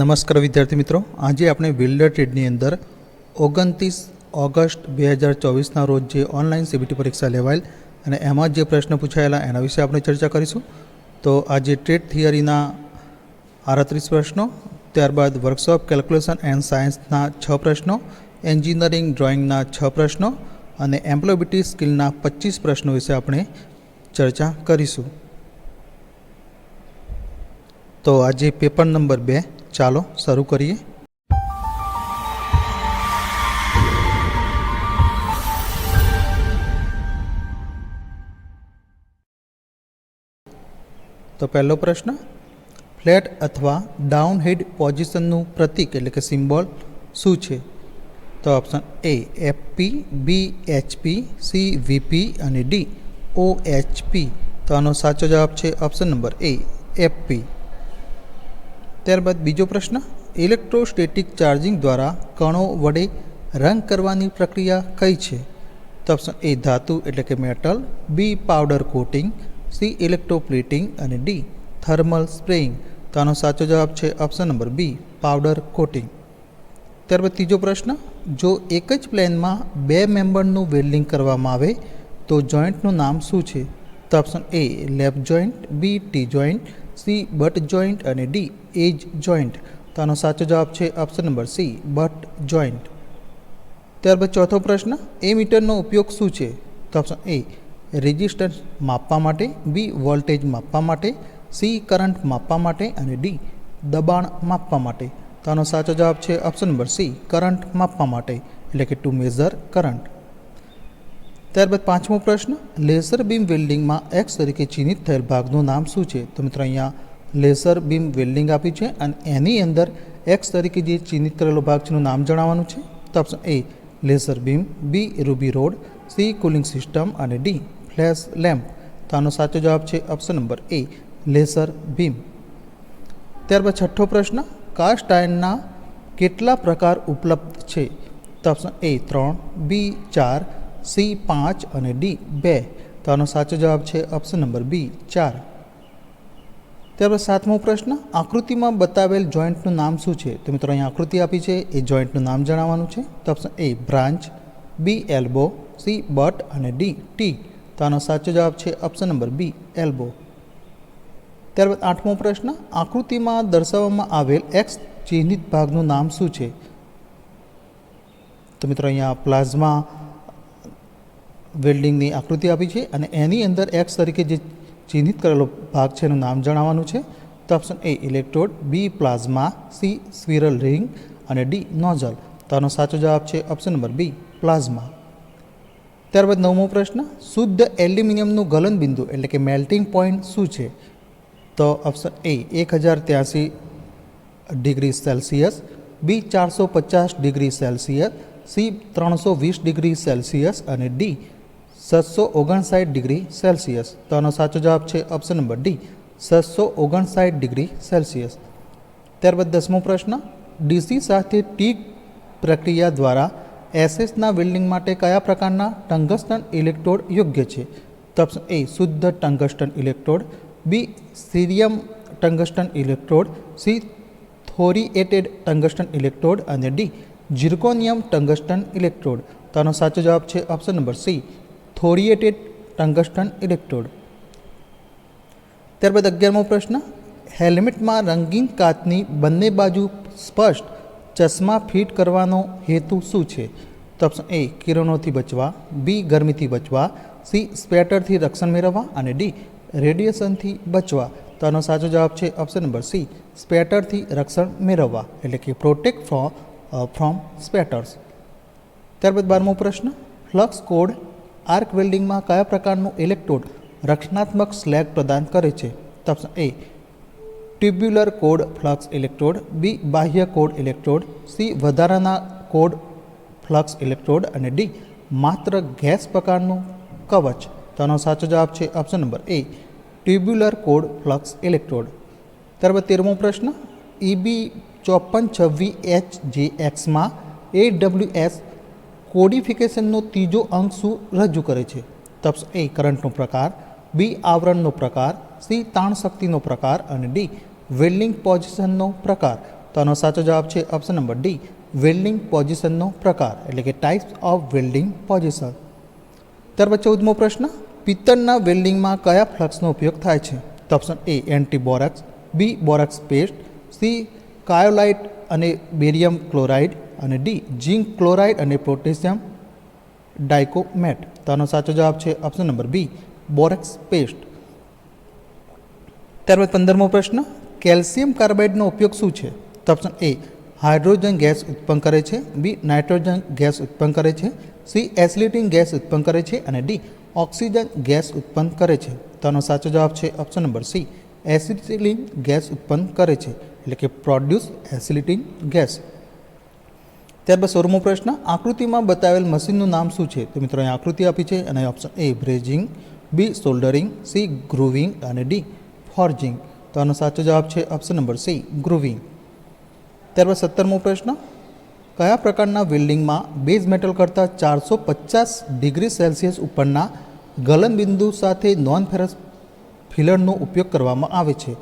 નમસ્કાર વિદ્યાર્થી મિત્રો, આજે આપણે વેલ્ડર ટ્રેડની અંદર 29 ઓગસ્ટ 2024ના રોજ જે ઓનલાઈન સીબીટી પરીક્ષા લેવાયેલ અને એમાં જે પ્રશ્ન પૂછાયેલા એના વિશે આપણે ચર્ચા કરીશું. તો આજે ટ્રેડ થિયરીના 38 પ્રશ્નો, ત્યારબાદ વર્કશોપ કેલ્ક્યુલેશન એન્ડ સાયન્સના 6 પ્રશ્નો, એન્જિનિયરિંગ ડ્રોઈંગના 6 પ્રશ્નો અને એમ્પ્લોયબિલિટી સ્કિલના 25 પ્રશ્નો વિશે આપણે ચર્ચા કરીશું. તો આજે પેપર નંબર 2, ચાલો શરૂ કરીએ. તો પહેલો પ્રશ્ન, ફ્લેટ અથવા ડાઉન હેડ પોઝિશનનું પ્રતીક એટલે કે સિમ્બોલ શું છે? તો option A FP, B HP, C VP અને ડી ઓએચપી. તો આનો સાચો જવાબ છે ઓપ્શન નંબર એ એફપી. ત્યારબાદ બીજો પ્રશ્ન, ઇલેક્ટ્રોસ્ટેટિક ચાર્જિંગ દ્વારા કણો વડે રંગ કરવાની પ્રક્રિયા કઈ છે? તો ઓપ્શન એ ધાતુ એટલે કે metal, B powder coating, C electroplating અને ડી થર્મલ સ્પ્રેઇંગ. તો આનો સાચો જવાબ છે option number B powder coating. ત્યારબાદ ત્રીજો પ્રશ્ન, જો એક જ પ્લેનમાં 2 મેમ્બરનું વેલ્ડિંગ કરવામાં આવે તો જોઈન્ટનું નામ શું છે? તો option A lap joint, B T joint, C butt joint અને ડી એજ જોઈન્ટ. તો આનો સાચો જવાબ છે option number C butt joint. ત્યારબાદ ચોથો પ્રશ્ન, એમીટરનો ઉપયોગ શું છે? તો ઓપ્શન એ રેઝિસ્ટન્સ માપવા માટે, બી વોલ્ટેજ માપવા માટે, સી કરંટ માપવા માટે અને ડી દબાણ માપવા માટે. તો આનો સાચો જવાબ છે ઓપ્શન નંબર સી કરંટ માપવા માટે એટલે કે ટુ મેઝર કરંટ. ત્યારબાદ પાંચમો પ્રશ્ન, લેસર બીમ વેલ્ડિંગમાં એક્સ તરીકે ચિહ્નિત થયેલ ભાગનું નામ શું છે? તો મિત્રો અહીંયા લેસર બીમ વેલ્ડિંગ આપ્યું છે અને એની અંદર એક્સ તરીકે જે ચિહ્નિત કરેલો ભાગ છે એનું નામ જણાવવાનું છે. તો option A laser beam, B ruby rod, C cooling system અને ડી ફ્લેશ લેમ્પ. તો આનો સાચો જવાબ છે option number A laser beam. ત્યારબાદ છઠ્ઠો પ્રશ્ન, કાસ્ટ આયર્નના કેટલા પ્રકાર ઉપલબ્ધ છે? તો ઓપ્શન એ 3, બી 4, સી 5 અને ડી 2. તો આનો સાચો જવાબ છે ઓપ્શન નંબર બી 4. ત્યારબાદ સાતમો પ્રશ્ન, આકૃતિમાં બતાવેલ જોઈન્ટનું નામ શું છે? તો મિત્રો અહીંયા આકૃતિ આપી છે, એ જોઈન્ટનું નામ જણાવવાનું છે. તો option A branch, B elbow, C butt અને ડી ટી. તો આનો સાચો જવાબ છે ઓપ્શન નંબર બી એલ્બો. ત્યારબાદ આઠમો પ્રશ્ન, આકૃતિમાં દર્શાવવામાં આવેલ એક્સ ચિહ્નિત ભાગનું નામ શું છે? તો મિત્રો અહીંયા પ્લાઝમા વેલ્ડિંગની આકૃતિ આપી છે અને એની અંદર એક્સ તરીકે જે ચિહ્નિત કરેલો ભાગ છે એનું નામ જણાવવાનું છે. તો option A electrode, B plasma, C swirl ring અને ડી નોઝલ. તો આનો સાચો જવાબ છે ઓપ્શન નંબર બી પ્લાઝમા. ત્યારબાદ નવમો પ્રશ્ન, શુદ્ધ એલ્યુમિનિયમનું ગલનબિંદુ એટલે કે મેલ્ટિંગ પોઈન્ટ શું છે? તો option A 1083 degree Celsius, B 450 degree Celsius, C 320 degree Celsius અને ડી 759 ડિગ્રી સેલ્સિયસ. તો આનો સાચો જવાબ છે option number D 759 degree Celsius. ત્યારબાદ દસમો પ્રશ્ન, ડીસી સાથે ટી પ્રક્રિયા દ્વારા એસએસના વેલ્ડિંગ માટે કયા પ્રકારના ટંગસ્ટન ઇલેક્ટ્રોડ યોગ્ય છે? તો ઓપ્શન એ શુદ્ધ tungsten electrode, B cerium tungsten electrode, C thoriated tungsten electrode અને ડી ઝિર્કોનિયમ ટંગસ્ટન ઇલેક્ટ્રોડ. તો આનો સાચો જવાબ છે option number C thoriated tungsten electrode. ત્યારબાદ 11મો પ્રશ્ન, હેલ્મેટમાં રંગીન કાચની બંને બાજુ સ્પષ્ટ ચશ્મા ફિટ કરવાનો હેતુ શું છે? તો ઓપ્શન એ કિરણોથી બચવા, બી ગરમીથી બચવા, સી સ્પેટરથી રક્ષણ મેળવવા અને ડી રેડિયેશનથી બચવા. તો આનો સાચો જવાબ છે ઓપ્શન નંબર સી સ્પેટરથી રક્ષણ મેળવવા એટલે કે પ્રોટેક્ટ ફ્રોમ સ્પેટર્સ. ત્યારબાદ 12મો પ્રશ્ન, ફ્લક્સ કોડ આર્ક વેલ્ડિંગમાં કયા પ્રકારનું ઇલેક્ટ્રોડ રક્ષણાત્મક સ્લેગ પ્રદાન કરે છે? તો option A tubular cored flux electrode, B બાહ્ય કોડ ઇલેક્ટ્રોડ, સી વધારાના કોડ ફ્લક્સ ઇલેક્ટ્રોડ અને ડી માત્ર ગેસ પ્રકારનું કવચ. તો આનો સાચો જવાબ છે option number A tubular cored flux electrode. ત્યારબાદ 13મો પ્રશ્ન, EB 5426HJXમાં AWS કોડિફિકેશનનો ત્રીજો અંક શું રજૂ કરે છે? તો ઓપ્શન એ કરંટનો પ્રકાર, બી આવરણનો પ્રકાર, સી તાણ શક્તિનો પ્રકાર અને ડી વેલ્ડિંગ પોઝિશનનો પ્રકાર. તો આનો સાચો જવાબ છે ઓપ્શન નંબર ડી, વેલ્ડિંગ પોઝિશનનો પ્રકાર એટલે કે ટાઈપ્સ ઓફ વેલ્ડિંગ પોઝિશન. ત્યારબાદ 14મો પ્રશ્ન, પિત્તળના વેલ્ડિંગમાં કયા ફ્લક્સનો ઉપયોગ થાય છે? તો option A anti borax, B borax paste, C cryolite અને બેરિયમ ક્લોરાઇડ અને ડી ઝિંક ક્લોરાઇડ અને પોટેશિયમ ડાયકોમેટ. તો આનો સાચો જવાબ છે option number B, borax paste. ત્યારબાદ 15મો પ્રશ્ન, કેલ્શિયમ કાર્બાઇડનો ઉપયોગ શું છે? તો ઓપ્શન એ હાઇડ્રોજન ગેસ ઉત્પન્ન કરે છે, બી નાઇટ્રોજન ગેસ ઉત્પન્ન કરે છે, સી એસિલેટિંગ ગેસ ઉત્પન્ન કરે છે અને ડી ઓક્સિજન ગેસ ઉત્પન્ન કરે છે. તો આનો સાચો જવાબ છે ઓપ્શન નંબર સી, એસિટિલિંગ ગેસ ઉત્પન્ન કરે છે એટલે કે પ્રોડ્યુસ એસિલિટિંગ ગેસ. ત્યારબાદ 16મો પ્રશ્ન, આકૃતિમાં બતાવેલ મશીનનું નામ શું છે? તો મિત્રો અહીં આકૃતિ આપી છે અને option A brazing, B soldering, C grooving અને ડી ફોર્જિંગ. તો આનો સાચો જવાબ છે ઓપ્શન નંબર સી, ગ્રુવિંગ. ત્યારબાદ 17મો પ્રશ્ન, કયા પ્રકારના વેલ્ડિંગમાં બેઝ મેટલ કરતાં 450 ડિગ્રી સેલ્સિયસ ઉપરના ગલનબિંદુ સાથે નોન ફેરસ ફિલરનો ઉપયોગ કરવામાં આવે છે?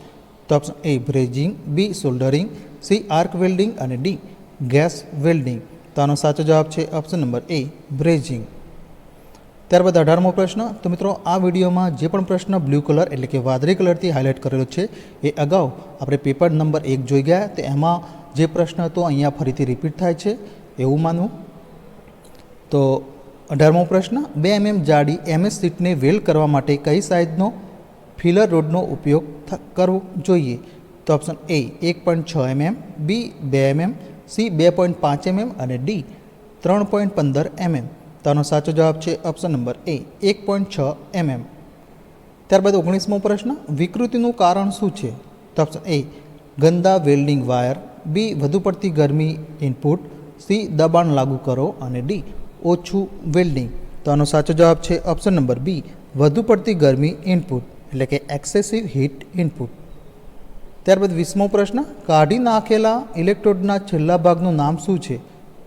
તો option A brazing, B soldering, C arc welding અને ડી ગેસ વેલ્ડિંગ. તો આનો સાચો જવાબ છે ઓપ્શન નંબર એ બ્રેજિંગ. ત્યારબાદ 18મો પ્રશ્ન, તો મિત્રો આ વિડીયોમાં જે પણ પ્રશ્ન બ્લુ કલર એટલે કે વાદળી કલરથી હાઇલાઇટ કરેલો છે એ અગાઉ આપણે પેપર નંબર 1 જોઈ ગયા, તો એમાં જે પ્રશ્ન હતો અહીંયા ફરીથી રિપીટ થાય છે એવું માનવું. તો 18મો પ્રશ્ન, 2 mm જાડી MS શીટને વેલ્ડ કરવા માટે કઈ સાઇઝનો ફિલર રોડનો ઉપયોગ કરવો જોઈએ? તો option A 1.6 mm, B 2 mm, C 2.5 mm અને ડી 3.15 mm. તો આનો સાચો જવાબ છે ઓપ્શન નંબર એ 1.6 mm. ત્યારબાદ 19મો પ્રશ્ન, વિકૃતિનું કારણ શું છે? તો ઓપ્શન એ ગંદા વેલ્ડિંગ વાયર, બી વધુ પડતી ગરમી ઇનપુટ, સી દબાણ લાગુ કરો અને ડી ઓછું વેલ્ડિંગ. તો આનો સાચો જવાબ છે ઓપ્શન નંબર બી, વધુ પડતી ગરમી ઇનપુટ એટલે કે એક્સેસિવ હીટ ઇનપુટ. ત્યારબાદ 20મો પ્રશ્ન, કાઢી નાખેલા ઇલેક્ટ્રોડના છેલ્લા ભાગનું નામ શું છે?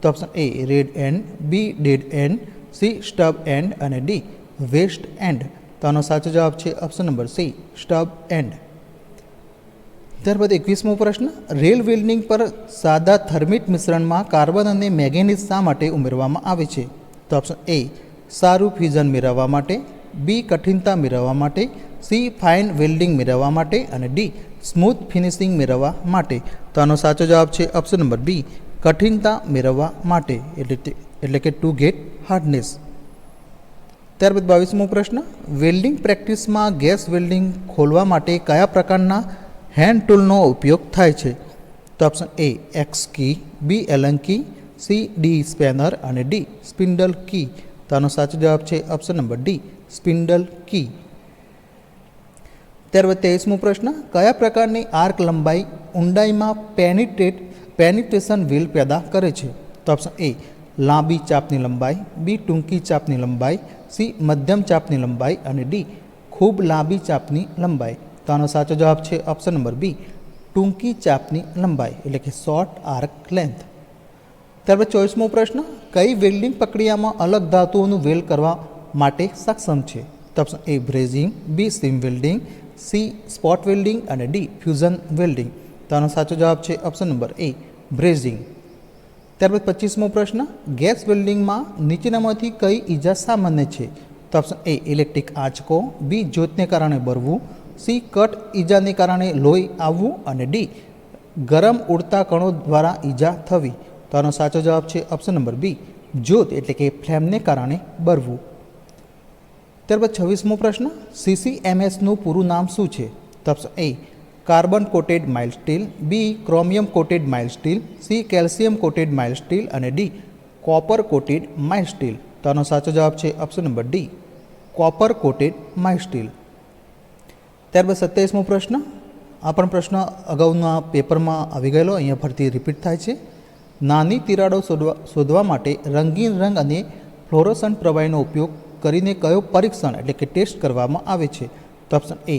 તો option A red end, B dead end, C stub end અને ડી વેસ્ટ એન્ડ. તો આનો સાચો જવાબ છે option number C, stub end. ત્યારબાદ 21મો પ્રશ્ન, રેલ વેલ્ડિંગ પર સાદા થર્મિટ મિશ્રણમાં કાર્બન અને મેંગેનીઝ શા માટે ઉમેરવામાં આવે છે? તો ઓપ્શન એ સારું ફ્યુઝન મેળવવા માટે, બી કઠિનતા મેળવવા માટે, સી ફાઇન વેલ્ડિંગ મેળવવા માટે અને ડી સ્મૂથ ફિનિશિંગ મેળવવા માટે. તો આનો સાચો જવાબ છે ઓપ્શન નંબર બી, કઠિનતા મેળવવા માટે એટલે કે ટુ ગેટ હાર્ડનેસ. ત્યારબાદ 22મો પ્રશ્ન, વેલ્ડિંગ પ્રેક્ટિસમાં ગેસ વેલ્ડિંગ ખોલવા માટે કયા પ્રકારના હેન્ડ ટૂલનો ઉપયોગ થાય છે? તો option A axe key, B Allen key, C D spanner અને ડી સ્પિન્ડલ કી. તો આનો સાચો જવાબ છે option number D, spindle key. ત્યારબાદ 23મો પ્રશ્ન, કયા પ્રકારની આર્ક લંબાઈ ઊંડાઈમાં પેનિટ્રેશન વ્હીલ પેદા કરે છે? તો ઓપ્શન એ લાંબી ચાપની લંબાઈ, બી ટૂંકી ચાપની લંબાઈ, સી મધ્યમ ચાપની લંબાઈ અને ડી ખૂબ લાંબી ચાપની લંબાઈ. તો આનો સાચો જવાબ છે ઓપ્શન નંબર બી, ટૂંકી ચાપની લંબાઈ એટલે કે શોર્ટ આર્ક લેન્થ. ત્યારબાદ 24મો પ્રશ્ન, કઈ વેલ્ડિંગ પ્રક્રિયામાં અલગ ધાતુઓનું વેલ્ડ કરવા માટે સક્ષમ છે? તો option A brazing, B seam welding, C spot welding અને ડી ફ્યુઝન વેલ્ડિંગ. તો આનો સાચો જવાબ છે ઓપ્શન નંબર એ બ્રેઝિંગ. ત્યારબાદ 25મો પ્રશ્ન, ગેસ વેલ્ડિંગમાં નીચેનામાંથી કઈ ઈજા સામાન્ય છે? તો ઓપ્શન એ ઇલેક્ટ્રિક આંચકો, બી જ્યોતને કારણે બળવું, સી કટ ઈજાને કારણે લોહી આવવું અને ડી ગરમ ઉડતા કણો દ્વારા ઈજા થવી. તો આનો સાચો જવાબ છે ઓપ્શન નંબર બી, જ્યોત એટલે કે ફ્લેમને કારણે બળવું. ત્યારબાદ 26મો પ્રશ્ન, CCMSનું પૂરું નામ શું છે? તો option A carbon coated mild steel, B chromium coated mild steel, C calcium coated mild steel અને D copper coated mild steel. તો આનો સાચો જવાબ છે option number D, copper coated mild steel. ત્યારબાદ 27મો પ્રશ્ન, આ પણ પ્રશ્ન અગાઉના પેપરમાં આવી ગયેલો, અહીંયા ફરીથી રિપીટ થાય છે. નાની તિરાડો શોધવા માટે રંગીન રંગ અને ફ્લોરોસન્ટ પ્રવાહીનો ઉપયોગ કરીને કયો પરીક્ષણ એટલે કે ટેસ્ટ કરવામાં આવે છે? તો option A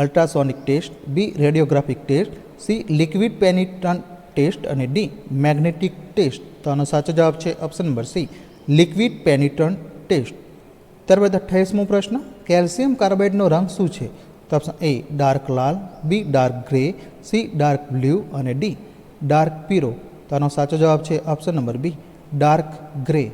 ultrasonic test, B radiographic test, C liquid penetrant test અને ડી મેગ્નેટિક ટેસ્ટ. તો આનો સાચો જવાબ છે option number C, liquid penetrant test. ત્યારબાદ 28મો પ્રશ્ન, કેલ્શિયમ કાર્બાઇડનો રંગ શું છે? તો ઓપ્શન એ ડાર્ક લાલ, B dark grey, C dark blue અને ડી ડાર્ક પીળો. તો આનો સાચો જવાબ છે option number B dark grey.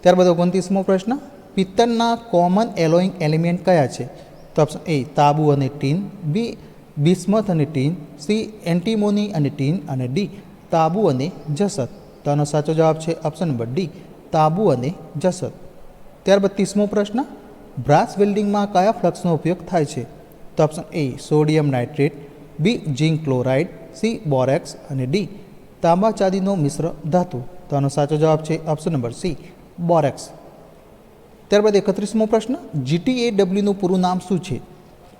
ત્યારબાદ 29મો પ્રશ્ન, પિત્તળના કોમન એલોઈંગ એલિમેન્ટ કયા છે? તો ઓપ્શન એ તાંબુ અને ટીન, બી બિસ્મથ અને ટીન, સી એન્ટીમોની અને ટીન અને ડી તાંબુ અને જસત. તો આનો સાચો જવાબ છે ઓપ્શન નંબર ડી તાંબુ અને જસત. ત્યારબાદ 30મો પ્રશ્ન, બ્રાસ વેલ્ડિંગમાં કયા ફ્લક્સનો ઉપયોગ થાય છે? તો option A sodium nitrate, B zinc chloride, C borax અને ડી તાંબા ચાંદીનો મિશ્ર ધાતુ. તો આનો સાચો જવાબ છે ઓપ્શન નંબર સી બોરેક્સ. ત્યારબાદ 31મો પ્રશ્ન, GTAWનું પૂરું નામ શું છે?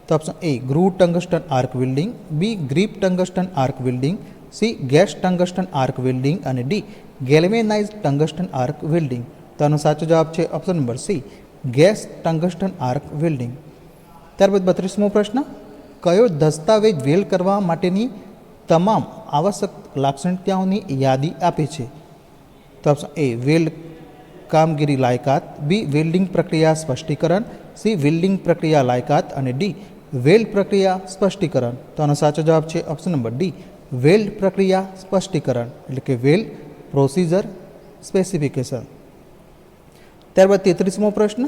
તો option A groove tungsten arc welding, B grip tungsten arc welding, C gas tungsten arc welding અને D galvanise tungsten arc welding. તો આનો સાચો જવાબ છે option number C gas tungsten arc welding. ત્યારબાદ 32મો પ્રશ્ન, કયો દસ્તાવેજ વેલ્ડ કરવા માટેની તમામ આવશ્યક લાક્ષણિકતાઓની યાદી આપે છે? તો ઓપ્શન એ વેલ્ડ કામગીરી લાયકાત, બી વેલ્ડિંગ પ્રક્રિયા સ્પષ્ટીકરણ, સી વેલ્ડિંગ પ્રક્રિયા લાયકાત અને ડી વેલ્ડ પ્રક્રિયા સ્પષ્ટીકરણ. તો આનો સાચો જવાબ છે ઓપ્શન નંબર ડી વેલ્ડ પ્રક્રિયા સ્પષ્ટીકરણ એટલે કે વેલ્ડ પ્રોસિજર સ્પેસિફિકેશન. ત્યારબાદ 33મો પ્રશ્ન,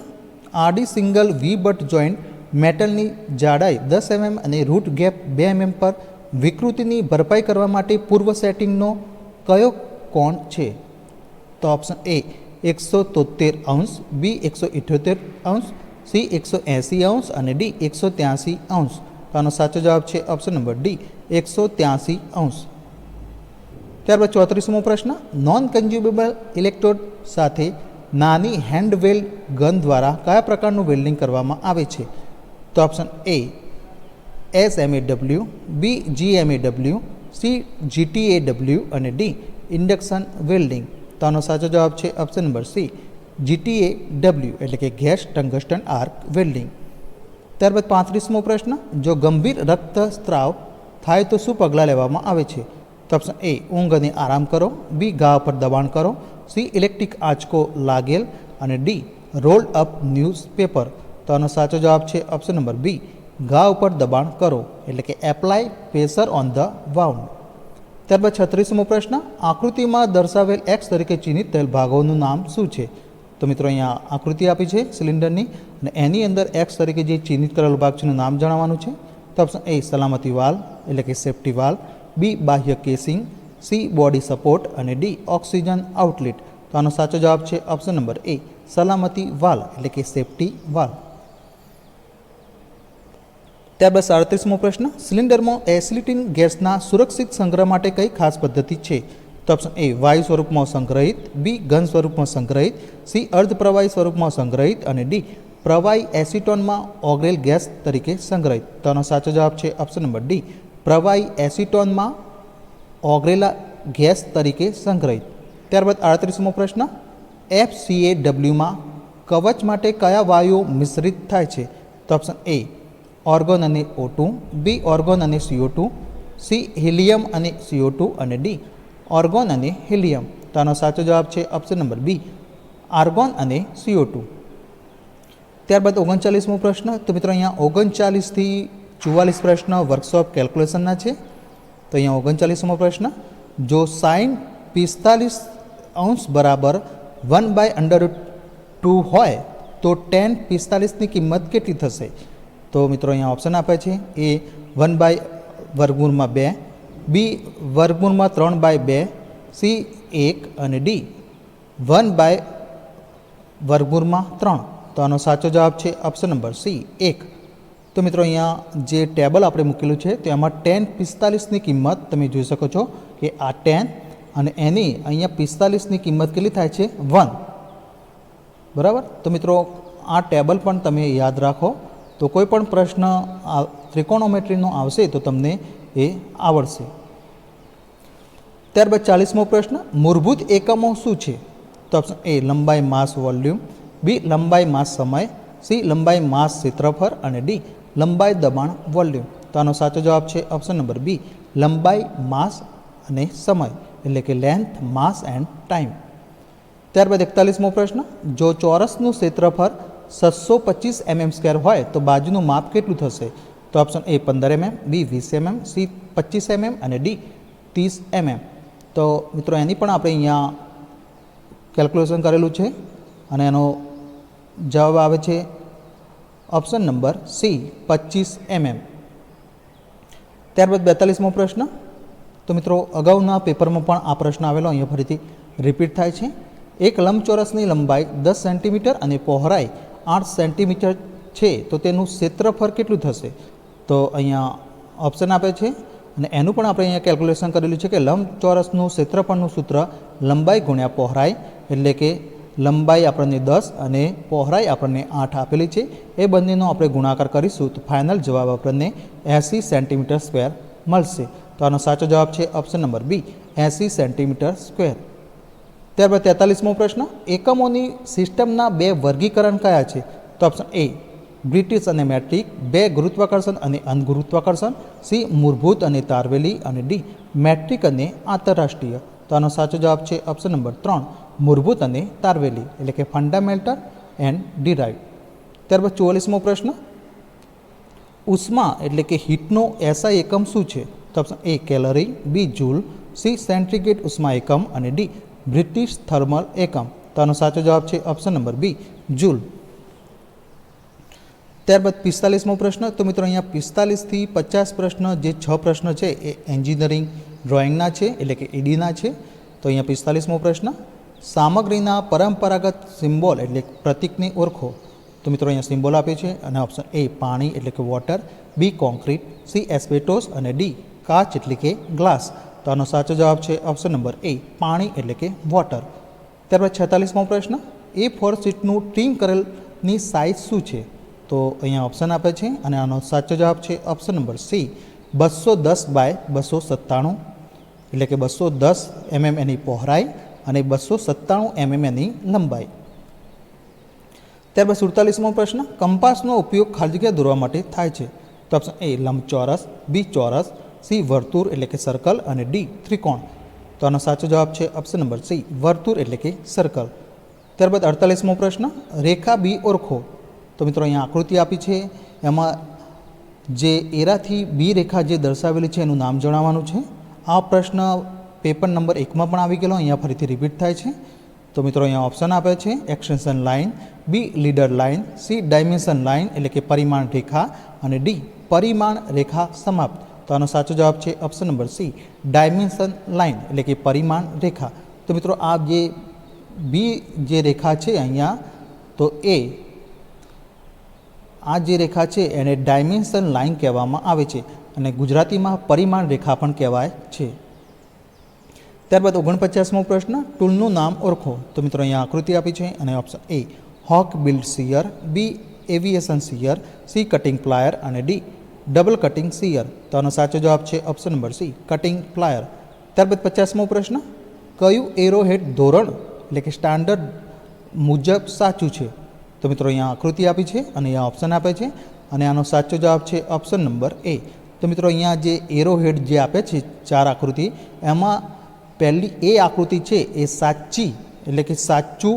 આડી સિંગલ વી બટ જોઈન્ટ મેટલની જાડાઈ 10 mm અને રૂટ ગેપ 2 mm પર વિકૃતિની ભરપાઈ કરવા માટે પૂર્વ સેટિંગનો કયો કોણ છે? તો ઓપ્શન એ 173 અંશ, બી 178 અંશ, સી 180 અંશ અને ડી 183 અંશ. તો આનો સાચો જવાબ છે ઓપ્શન નંબર ડી 183 અંશ. ત્યારબાદ 34મો પ્રશ્ન, નોન કન્ઝ્યુમેબલ ઇલેક્ટ્રોડ સાથે નાની હેન્ડ વેલ્ડ ગન દ્વારા કયા પ્રકારનું વેલ્ડિંગ કરવામાં આવે છે? તો option A SMAW, B GMAW, C GTAW અને ડી ઇન્ડક્શન વેલ્ડિંગ. તો આનો સાચો જવાબ છે ઓપ્શન નંબર સી GTAW એટલે કે ગેસ ટંગસ્ટન આર્ક વેલ્ડિંગ. ત્યારબાદ 35મો પ્રશ્ન, જો ગંભીર રક્તસ્રાવ થાય તો શું પગલાં લેવામાં આવે છે? તો ઓપ્શન એ ઊંઘ અને આરામ કરો, બી ઘા પર દબાણ કરો, સી ઇલેક્ટ્રિક આંચકો લાગેલ અને ડી રોલ્ડ અપ ન્યૂઝપેપર. તો આનો સાચો જવાબ છે ઓપ્શન નંબર બી ઘા ઉપર દબાણ કરો એટલે કે apply pressure on the wound. ત્યારબાદ 36મો પ્રશ્ન, આકૃતિમાં દર્શાવેલ એક્સ તરીકે ચિહ્નિત થયેલ ભાગોનું નામ શું છે? તો મિત્રો અહીંયા આકૃતિ આપી છે સિલિન્ડરની અને એની અંદર એક્સ તરીકે જે ચિહ્નિત કરેલો ભાગ છે એનું નામ જણાવવાનું છે. તો ઓપ્શન એ સલામતી વાલ એટલે કે સેફ્ટી વાલ, બી બાહ્ય કેસિંગ, સી બોડી સપોર્ટ અને ડી ઓક્સિજન આઉટલેટ. તો આનો સાચો જવાબ છે ઓપ્શન નંબર એ સલામતી વાલ એટલે કે સેફ્ટી વાલ. ત્યારબાદ 37મો પ્રશ્ન, સિલિન્ડરમાં એસિલિટીન ગેસના સુરક્ષિત સંગ્રહ માટે કઈ ખાસ પદ્ધતિ છે? તો ઓપ્શન એ વાયુ સ્વરૂપમાં સંગ્રહિત, બી ઘન સ્વરૂપમાં સંગ્રહિત, સી અર્ધપ્રવાહી સ્વરૂપમાં સંગ્રહિત અને ડી પ્રવાહી એસિટોનમાં ઓગળેલ ગેસ તરીકે સંગ્રહિત. તો આનો સાચો જવાબ છે ઓપ્શન નંબર ડી પ્રવાહી એસિટોનમાં ઓગળેલા ગેસ તરીકે સંગ્રહિત. ત્યારબાદ 38મો પ્રશ્ન, FCAWમાં કવચ માટે કયા વાયુઓ મિશ્રિત થાય છે? તો ઓપ્શન એ ઓર્ગોન અને O2, બી ઓર્ગોન અને CO2, સી હિલિયમ અને CO2 અને ડી ઓર્ગોન અને હિલિયમ. તો આનો સાચો જવાબ છે ઓપ્શન નંબર બી આર્ગોન અને CO2. ત્યારબાદ 39મો પ્રશ્ન, તો મિત્રો અહીંયા 39થી 44 પ્રશ્ન વર્કશોપ કેલ્ક્યુલેશનના છે. તો અહીંયા 39મો પ્રશ્ન, જો sin 45 બરાબર 1/√2 હોય તો tan 45ની કિંમત કેટલી થશે? તો મિત્રો અહીંયા ઓપ્શન આપે છે એ 1/√2, બી √3/2, સી 1 અને ડી 1/√3. તો આનો સાચો જવાબ છે ઓપ્શન નંબર સી 1. તો મિત્રો અહીંયા જે ટેબલ આપણે મૂકેલું છે તેમાં tan 45ની કિંમત તમે જોઈ શકો છો કે આ tan અને એની અહીંયા 45ની કિંમત કેટલી થાય છે 1. બરાબર. તો મિત્રો આ ટેબલ પણ તમે યાદ રાખો તો કોઈ પણ પ્રશ્ન ત્રિકોણોમેટ્રીનો આવશે તો તમને એ આવડશે. ત્યારબાદ 40મો પ્રશ્ન, મૂળભૂત એકમો શું છે? તો ઓપ્શન એ લંબાઈ માસ વોલ્યુમ, બી લંબાઈ માસ સમય, સી લંબાઈ માસ ક્ષેત્રફળ અને ડી લંબાઈ દબાણ વોલ્યુમ. તો આનો સાચો જવાબ છે ઓપ્શન નંબર બી લંબાઈ માસ અને સમય એટલે કે લેન્થ માસ એન્ડ ટાઈમ. ત્યારબાદ 41મો પ્રશ્ન, જો ચોરસનું ક્ષેત્રફળ 625 mm² હોય તો બાજુનું માપ કેટલું થશે? તો option A 15 mm, B 20 mm, C 25 mm અને ડી 30 mm. તો મિત્રો એની પણ આપણે અહીંયા કેલ્ક્યુલેશન કરેલું છે અને એનો જવાબ આવે છે ઓપ્શન નંબર સી 25 mm. ત્યારબાદ 42મો પ્રશ્ન. તો મિત્રો અગાઉના પેપરમાં પણ આ પ્રશ્ન આવેલો, અહીંયા ફરીથી રિપીટ થાય છે. એક લંબચોરસની લંબાઈ 10 સેન્ટીમીટર અને પહોળાઈ 8 સેન્ટીમીટર છે, તો તેનું ક્ષેત્રફળ કેટલું થશે? તો અહીંયા ઓપ્શન આપે છે અને એનું પણ આપણે અહીંયા કેલ્ક્યુલેશન કરેલું છે કે લંબચોરસનું ક્ષેત્રફળનું સૂત્ર લંબાઈ ગુણ્યા પહોળાઈ, એટલે કે લંબાઈ આપણને 10 અને પહોળાઈ આપણને 8 આપેલી છે. એ બંનેનો આપણે ગુણાકાર કરીશું તો ફાઇનલ જવાબ આપણને 80 સેન્ટીમીટર સ્ક્વેર મળશે. તો આનો સાચો જવાબ છે option number B 80 centimetre square. ત્યારબાદ 43મો પ્રશ્ન. એકમોની સિસ્ટમના બે વર્ગીકરણ કયા છે? તો ઓપ્શન એ બ્રિટિશ અને મેટ્રિક, બે ગુરુત્વાકર્ષણ અને અનગુરુત્વાકર્ષણ, સી મૂળભૂત અને તારવેલી, અને ડી મેટ્રિક અને આંતરરાષ્ટ્રીય. તો આનો સાચો જવાબ છે ઓપ્શન નંબર 3 મૂળભૂત અને તારવેલી, એટલે કે ફંડામેન્ટલ એન્ડ ડિરાઇવ્ડ. ત્યારબાદ 44મો પ્રશ્ન. ઉષ્મા એટલે કે હીટનો એસઆઈ એકમ શું છે? તો option A calorie, B joule, C centigrade ઉષ્મા એકમ, અને ડી બ્રિટિશ થર્મલ એકમ. તો આનો સાચો જવાબ છે ઓપ્શન નંબર બી જૂલ. ત્યારબાદ 45મો પ્રશ્ન. તો મિત્રો અહીંયા 45 થી 50 પ્રશ્ન, જે 6 પ્રશ્ન છે એ એન્જિનિયરિંગ ડ્રોઈંગના છે, એટલે કે ઈડીના છે. તો અહીંયા 45મો પ્રશ્ન. સામગ્રીના પરંપરાગત સિમ્બોલ એટલે પ્રતીકને ઓળખો. તો મિત્રો અહીંયા સિમ્બોલ આપે છે અને ઓપ્શન એ પાણી એટલે કે વોટર, બી કોન્ક્રીટ, સી એસ્બેસ્ટોસ, અને ડી કાચ એટલે કે ગ્લાસ. તો આનો સાચો જવાબ છે ઓપ્શન નંબર એ પાણી એટલે કે વોટર. ત્યારબાદ 46મો પ્રશ્ન. A4 શીટનું ટ્રીમ કરેલની સાઇઝ શું છે? તો અહીંયા ઓપ્શન આપે છે અને આનો સાચો જવાબ છે ઓપ્શન નંબર સી 210 બાય 297, એટલે કે 210 mm એની પહોળાઈ અને 297 mm એની લંબાઈ. ત્યારબાદ 47મો પ્રશ્ન. કંપાસનો ઉપયોગ ખાલી જગ્યા દોરવા માટે થાય છે. તો ઓપ્શન એ લંબચોરસ, બી ચોરસ, સી વર્તુળ એટલે કે સર્કલ, અને ડી ત્રિકોણ. તો આનો સાચો જવાબ છે ઓપ્શન નંબર સી વર્તુળ એટલે કે સર્કલ. ત્યારબાદ 48મો પ્રશ્ન. રેખા બી ઓળખો. તો મિત્રો અહીંયા આકૃતિ આપી છે, એમાં જે એરાથી બી રેખા જે દર્શાવેલી છે એનું નામ જણાવવાનું છે. આ પ્રશ્ન પેપર નંબર 1માં પણ આવી ગયેલો, અહીંયા ફરીથી રિપીટ થાય છે. તો મિત્રો અહીંયા ઓપ્શન આપે છે extension line, B leader line, C dimension line એટલે કે પરિમાણ રેખા, અને ડી પરિમાણ રેખા સમાપ્ત. તો આનો સાચો જવાબ છે option number C dimension line એટલે કે પરિમાણ રેખા. તો મિત્રો આ જે બી જે રેખા છે અહીંયા, તો આ જે રેખા છે એને ડાયમેન્શન લાઇન કહેવામાં આવે છે અને ગુજરાતીમાં પરિમાણ રેખા પણ કહેવાય છે. ત્યારબાદ 49મો પ્રશ્ન. ટૂલનું નામ ઓળખો. તો મિત્રો અહીંયા આકૃતિ આપી છે અને option A hawk billed shear, B aviation shear, C cutting plier, અને ડી ડબલ કટિંગ સિયર. તો આનો સાચો જવાબ છે option number C cutting plier. ત્યારબાદ 50મો પ્રશ્ન. કયું એરોહેડ ધોરણ એટલે કે સ્ટાન્ડર્ડ મુજબ સાચું છે? તો મિત્રો અહીંયા આકૃતિ આપી છે અને અહીંયા ઓપ્શન આપે છે અને આનો સાચો જવાબ છે ઓપ્શન નંબર એ. તો મિત્રો અહીંયા જે એરોહેડ જે આપે છે 4 આકૃતિ, એમાં પહેલી એ આકૃતિ છે એ સાચી એટલે કે સાચું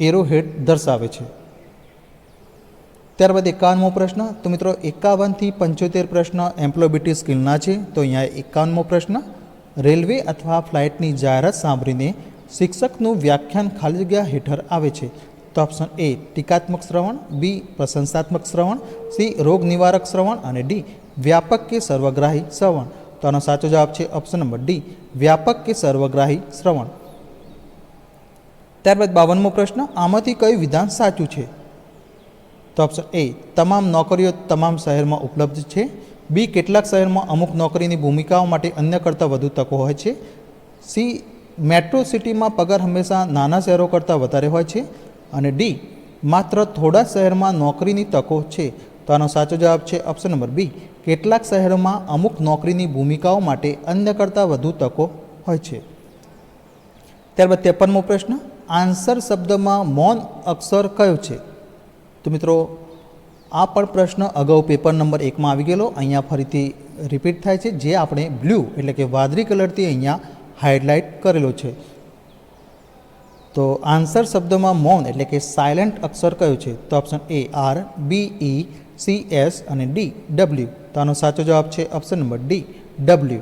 એરોહેડ દર્શાવે છે. ત્યારબાદ 51મો પ્રશ્ન. તો મિત્રો 51 થી 75 પ્રશ્ન એમ્પ્લોયબિલિટી સ્કિલના છે. તો અહીંયા 51મો પ્રશ્ન. રેલવે અથવા ફ્લાઇટની જાહેરાત સાંભળીને શિક્ષકનું વ્યાખ્યાન ખાલી જગ્યા હેઠળ આવે છે. તો ઓપ્શન એ ટીકાત્મક શ્રવણ, બી પ્રશંસાત્મક શ્રવણ, સી રોગ નિવારક શ્રવણ, અને ડી વ્યાપક કે સર્વગ્રાહી શ્રવણ. તો આનો સાચો જવાબ છે ઓપ્શન નંબર ડી વ્યાપક કે સર્વગ્રાહી શ્રવણ. ત્યારબાદ 52મો પ્રશ્ન. આમાંથી કયું વિધાન સાચું છે? તો ઓપ્શન એ તમામ નોકરીઓ તમામ શહેરમાં ઉપલબ્ધ છે, બી કેટલાક શહેરમાં અમુક નોકરીની ભૂમિકાઓ માટે અન્ય કરતાં વધુ તકો હોય છે, સી મેટ્રો સિટીમાં પગાર હંમેશા નાના શહેરો કરતાં વધારે હોય છે, અને ડી માત્ર થોડા શહેરમાં નોકરીની તકો છે. તો આનો સાચો જવાબ છે ઓપ્શન નંબર બી કેટલાક શહેરોમાં અમુક નોકરીની ભૂમિકાઓ માટે અન્ય કરતાં વધુ તકો હોય છે. ત્યારબાદ 53મો પ્રશ્ન. આન્સર શબ્દમાં મૌન અક્ષર કયો છે? તો મિત્રો આ પણ પ્રશ્ન અગાઉ પેપર નંબર 1માં આવી ગયેલો, અહીંયા ફરીથી રિપીટ થાય છે, જે આપણે બ્લુ એટલે કે વાદળી કલરથી અહીંયા હાઇલાઇટ કરેલો છે. તો આન્સર શબ્દમાં મૌન એટલે કે સાયલેન્ટ અક્ષર કયો છે? તો option A R, B E, C S, અને ડી ડબલ્યુ. તો આનો સાચો જવાબ છે ઓપ્શન નંબર ડી ડબલ્યુ.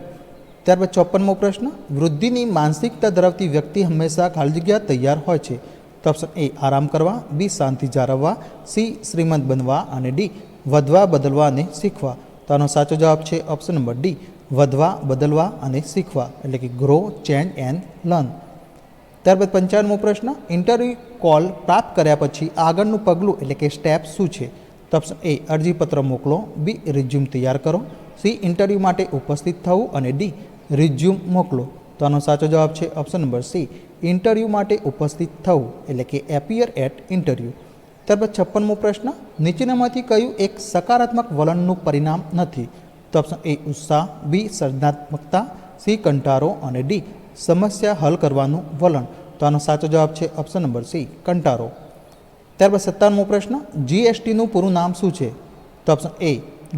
ત્યારબાદ 54મો પ્રશ્ન, વૃદ્ધિની માનસિકતા ધરાવતી વ્યક્તિ હંમેશા ખાલી જગ્યા તૈયાર હોય છે. તો ઓપ્શન એ આરામ કરવા, બી શાંતિ જાળવવા, સી શ્રીમંત બનવા અને ડી વધવા બદલવા અને શીખવા. તો આનો સાચો જવાબ છે ઓપ્શન નંબર ડી, વધવા બદલવા અને શીખવા, એટલે કે ગ્રો, ચેન્જ એન્ડ લર્ન. ત્યારબાદ 55મો પ્રશ્ન, ઇન્ટરવ્યૂ કોલ પ્રાપ્ત કર્યા પછી આગળનું પગલું એટલે કે સ્ટેપ શું છે? તો ઓપ્શન એ અરજીપત્ર મોકલો, બી રિઝ્યુમ તૈયાર કરો, સી ઇન્ટરવ્યૂ માટે ઉપસ્થિત થવું અને ડી રિઝ્યુમ મોકલો. તો આનો સાચો જવાબ છે ઓપ્શન નંબર સી, ઇન્ટરવ્યૂ માટે ઉપસ્થિત થવું, એટલે કે એપિયર એટ ઇન્ટરવ્યૂ. ત્યારબાદ 56મો પ્રશ્ન, નીચેનામાંથી કયું એક સકારાત્મક વલણનું પરિણામ નથી? તો ઓપ્શન એ ઉત્સાહ, બી સર્જનાત્મકતા, સી કંટાળો અને ડી સમસ્યા હલ કરવાનું વલણ. તો આનો સાચો જવાબ છે ઓપ્શન નંબર સી, કંટાળો. ત્યારબાદ 57મો પ્રશ્ન, જીએસટીનું પૂરું નામ શું છે? તો ઓપ્શન એ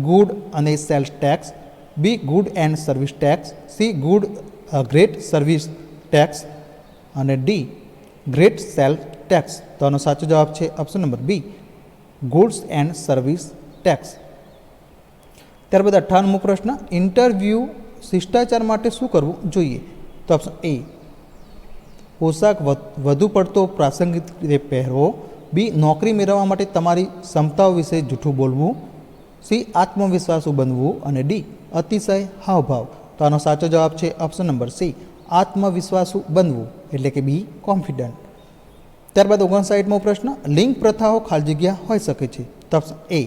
ગુડ અને sales tax, B good and service tax, C great service tax અને ડી ગ્રેટ સેલ્સ ટેક્સ. તો આનો સાચો જવાબ છે option number B, goods and service tax. ત્યારબાદ 58મો પ્રશ્ન, ઇન્ટરવ્યૂ શિષ્ટાચાર માટે શું કરવું જોઈએ? તો ઓપ્શન એ પોશાક વધુ પડતો પ્રાસંગિક રીતે પહેરવો, બી નોકરી મેળવવા માટે તમારી ક્ષમતાઓ વિશે જૂઠું બોલવું, સી આત્મવિશ્વાસુ બનવું અને ડી અતિશય હાવભાવ. તો આનો સાચો જવાબ છે ઓપ્શન નંબર સી, આત્મવિશ્વાસુ બનવું, એટલે કે બી કોન્ફિડન્ટ. ત્યારબાદ 59મો પ્રશ્ન, લિંગ પ્રથાઓ ખાલી જગ્યા હોઈ શકે છે? તો ઓપ્શન એ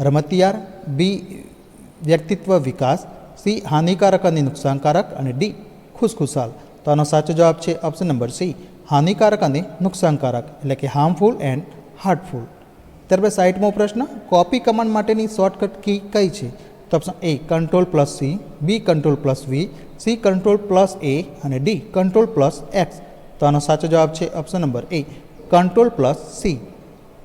રમતિયાર, બી વ્યક્તિત્વ વિકાસ, સી હાનિકારક અને નુકસાનકારક અને ડી ખુશખુશાલ. તો આનો સાચો જવાબ છે ઓપ્શન નંબર સી, હાનિકારક અને નુકસાનકારક, એટલે કે હાર્મફુલ એન્ડ હાર્ટફુલ. ત્યારબાદ 60મો પ્રશ્ન, કોપી કમાન્ડ માટેની શોર્ટકટ કી કઈ છે? તો ઓપ્શન એ Ctrl+C, બી Ctrl+V, સી Ctrl+A અને ડી Ctrl+X. તો આનો સાચો જવાબ છે ઓપ્શન નંબર એ Ctrl+C.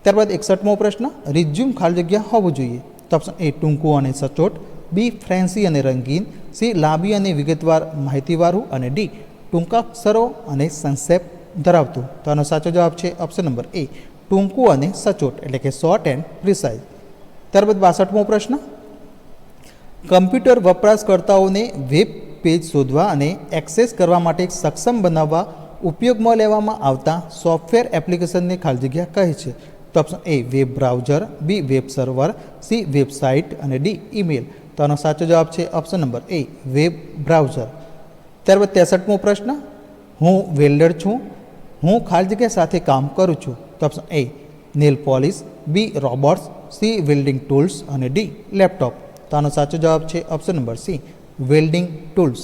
ત્યારબાદ 61મો પ્રશ્ન, રિઝ્યુમ ખાલી જગ્યા હોવું જોઈએ? તો ઓપ્શન એ ટૂંકું અને સચોટ, બી ફ્રેન્સી અને રંગીન, સી લાંબી અને વિગતવાર માહિતીવાળું અને ડી ટૂંકાક્ષરો અને સંક્ષેપ ધરાવતું. તો આનો સાચો જવાબ છે ઓપ્શન નંબર એ ટૂંકું અને સચોટ, એટલે કે શોર્ટ એન્ડ પ્રિસાઇઝ. ત્યારબાદ 62મો પ્રશ્ન, કમ્પ્યુટર વપરાશકર્તાઓને વેબ પેજ શોધવા અને એક્સેસ કરવા માટે સક્ષમ બનાવવા ઉપયોગમાં લેવામાં આવતા સોફ્ટવેર એપ્લિકેશનને ખાલી જગ્યા કહે છે? તો option A web browser, B web server, C website અને ડી ઈમેલ. તો આનો સાચો જવાબ છે option number A web browser. ત્યારબાદ 63મો પ્રશ્ન, હું વેલ્ડર છું, હું ખાલી જગ્યા સાથે કામ કરું છું? તો option A nail polish, B robots, C welding tools અને ડી લેપટોપ. તો આનો સાચો જવાબ છે option number C, welding tools.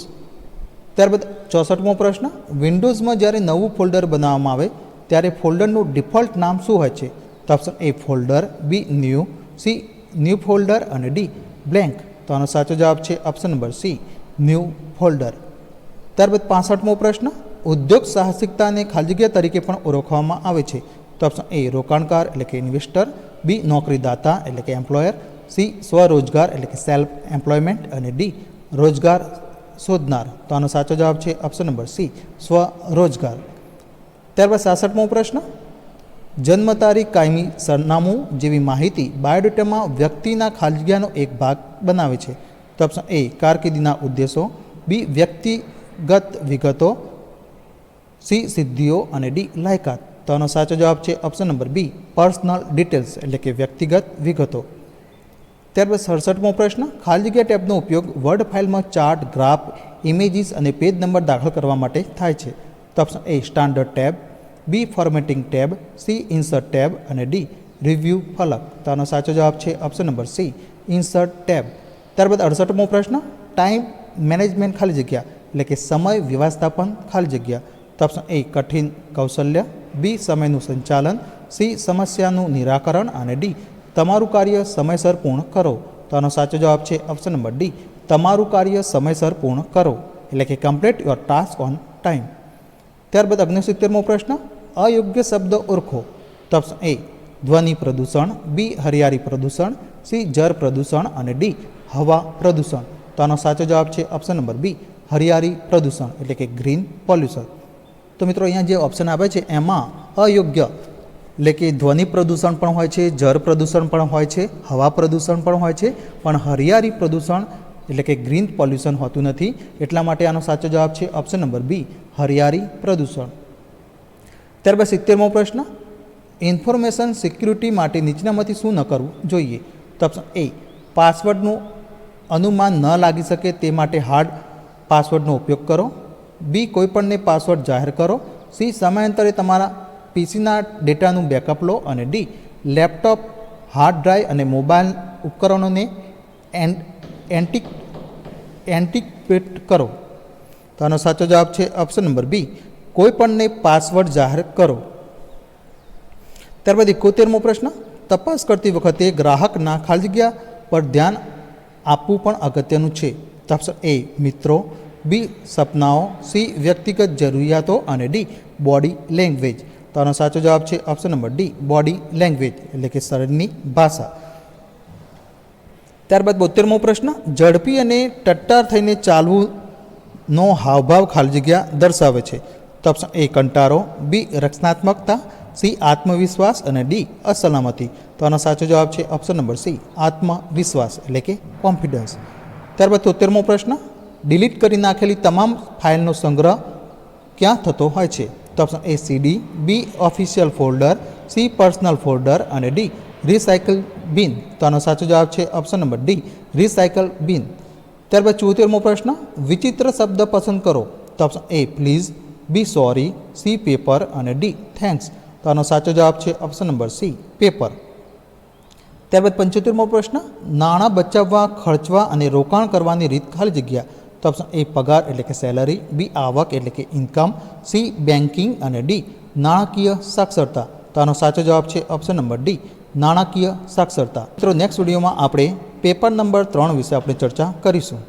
ત્યારબાદ 64મો પ્રશ્ન, વિન્ડોઝમાં જ્યારે નવું ફોલ્ડર બનાવવામાં આવે ત્યારે ફોલ્ડરનું ડિફોલ્ટ નામ શું હોય છે? તો option A folder, B new, C new folder અને ડી બ્લેન્ક. તો આનો સાચો જવાબ છે option number C, new folder. ત્યારબાદ 65મો પ્રશ્ન, ઉદ્યોગ સાહસિકતાને ખાલી જગ્યા તરીકે પણ ઓળખવામાં આવે છે? તો ઓપ્શન એ રોકાણકાર, એટલે કે ઇન્વેસ્ટર, બી નોકરીદાતા, એટલે કે એમ્પ્લોયર, સી સ્વરોજગાર, એટલે કે સેલ્ફ એમ્પ્લોયમેન્ટ અને ડી રોજગાર શોધનાર. તો આનો સાચો જવાબ છે ઓપ્શન નંબર સી, સ્વરોજગાર. ત્યારબાદ 66મો પ્રશ્ન, જન્મ તારીખ, કાયમી સરનામું જેવી માહિતી બાયોડેટામાં વ્યક્તિના ખાલી જગ્યાનો એક ભાગ બનાવે છે? તો ઓપ્શન એ કારકિર્દીના ઉદ્દેશો, બી વ્યક્તિગત વિગતો, સી સિદ્ધિઓ અને ડી લાયકાત. તો આનો સાચો જવાબ છે option number B, personal details, એટલે કે વ્યક્તિગત વિગતો. ત્યારબાદ 67મો પ્રશ્ન, ખાલી જગ્યા ટેબનો ઉપયોગ વર્ડ ફાઇલમાં ચાર્ટ, ગ્રાફ, ઇમેજીસ અને પેજ નંબર દાખલ કરવા માટે થાય છે? તો option A standard tab, B formatting tab, C insert tab અને ડી રિવ્યૂ ફલક. તો આનો સાચો જવાબ છે option number C, insert tab. ત્યારબાદ 68મો પ્રશ્ન, ટાઈમ મેનેજમેન્ટ ખાલી જગ્યા, એટલે કે સમય વ્યવસ્થાપન ખાલી જગ્યા. તો ઓપ્શન એ કઠિન કૌશલ્ય, બી સમયનું સંચાલન, સી સમસ્યાનું નિરાકરણ અને ડી તમારું કાર્ય સમયસર પૂર્ણ કરો. તો આનો સાચો જવાબ છે ઓપ્શન નંબર ડી, તમારું કાર્ય સમયસર પૂર્ણ કરો, એટલે કે complete your task on time. ત્યારબાદ 69મો પ્રશ્ન, અયોગ્ય શબ્દ ઓળખો. તો ઓપ્શન એ ધ્વનિ પ્રદૂષણ, બી હરિયાળી પ્રદૂષણ, સી જળ પ્રદૂષણ અને ડી હવા પ્રદૂષણ. તો આનો સાચો જવાબ છે ઓપ્શન નંબર બી, હરિયાળી પ્રદૂષણ, એટલે કે ગ્રીન પોલ્યુશન. તો મિત્રો અહીંયા જે ઓપ્શન આપે છે એમાં અયોગ્ય એટલે કે ધ્વનિ પ્રદૂષણ પણ હોય છે, જળ પ્રદૂષણ પણ હોય છે, હવા પ્રદૂષણ પણ હોય છે, પણ હરિયાળી પ્રદૂષણ એટલે કે ગ્રીન પોલ્યુશન હોતું નથી. એટલા માટે આનો સાચો જવાબ છે ઓપ્શન નંબર બી, હરિયાળી પ્રદૂષણ. ત્યારબાદ 70મો પ્રશ્ન, ઇન્ફોર્મેશન સિક્યુરિટી માટે નીચેનામાંથી શું ન કરવું જોઈએ? તો ઓપ્શન એ, પાસવર્ડનું અનુમાન ન લાગી શકે તે માટે હાર્ડ પાસવર્ડનો ઉપયોગ કરો. બી, કોઈપણને પાસવર્ડ જાહેર કરો. સી, સમયાંતરે તમારા પીસીના ડેટાનું બેકઅપ લો. અને ડી, લેપટોપ, હાર્ડ ડ્રાઈવ અને મોબાઈલ ઉપકરણોને એન્ટિક્રિપ્ટ કરો. તો આનો સાચો જવાબ છે ઓપ્શન નંબર બી, કોઈપણને પાસવર્ડ જાહેર કરો. ત્યારબાદ 71મો પ્રશ્ન, તપાસ કરતી વખતે ગ્રાહકના ખાલી જગ્યા પર ધ્યાન આપવું પણ અગત્યનું છે. તો ઓપ્શન એ, મિત્રો. બી, સપનાઓ. સી, વ્યક્તિગત જરૂરિયાતો. અને ડી, બોડી લેંગ્વેજ. તો આનો સાચો જવાબ છે option number D, body language એટલે કે શરીરની ભાષા. ત્યારબાદ 72મો પ્રશ્ન, ઝડપી અને ટટ્ટાર થઈને ચાલવુંનો હાવભાવ ખાલી જગ્યા દર્શાવે છે. તો ઓપ્શન એ, કંટાળો. બી, રક્ષણાત્મકતા. સી, આત્મવિશ્વાસ. અને ડી, અસલામતી. તો આનો સાચો જવાબ છે ઓપ્શન નંબર સી, આત્મવિશ્વાસ એટલે કે કોન્ફિડન્સ. ત્યારબાદ 73મો પ્રશ્ન, ડિલીટ કરી નાખેલી તમામ ફાઇલનો સંગ્રહ ક્યાં થતો હોય છે? તો option A, CD. B, official folder. C, personal folder. અને ડી, રિસાયકલ બિન. તો આનો સાચો જવાબ છે ઓપ્શન નંબર ડી, રિસાયકલ બિન. ત્યારબાદ 74મો પ્રશ્ન, વિચિત્ર શબ્દ પસંદ કરો. તો option A, please. B, sorry. C, paper. અને ડી, થેન્ક્સ. તો આનો સાચો જવાબ છે ઓપ્શન નંબર સી, પેપર. ત્યારબાદ 75મો પ્રશ્ન, નાણાં બચાવવા, ખર્ચવા અને રોકાણ કરવાની રીત ખાલી જગ્યા. તો ઓપ્શન એ, પગાર એટલે કે સેલરી. બી, આવક એટલે કે ઇન્કમ. C, banking. અને ડી, નાણાકીય સાક્ષરતા. તો આનો સાચો જવાબ છે ઓપ્શન નંબર ડી, નાણાકીય સાક્ષરતા. મિત્રો, નેક્સ્ટ વિડીયોમાં આપણે પેપર નંબર 3 વિશે આપણે ચર્ચા કરીશું.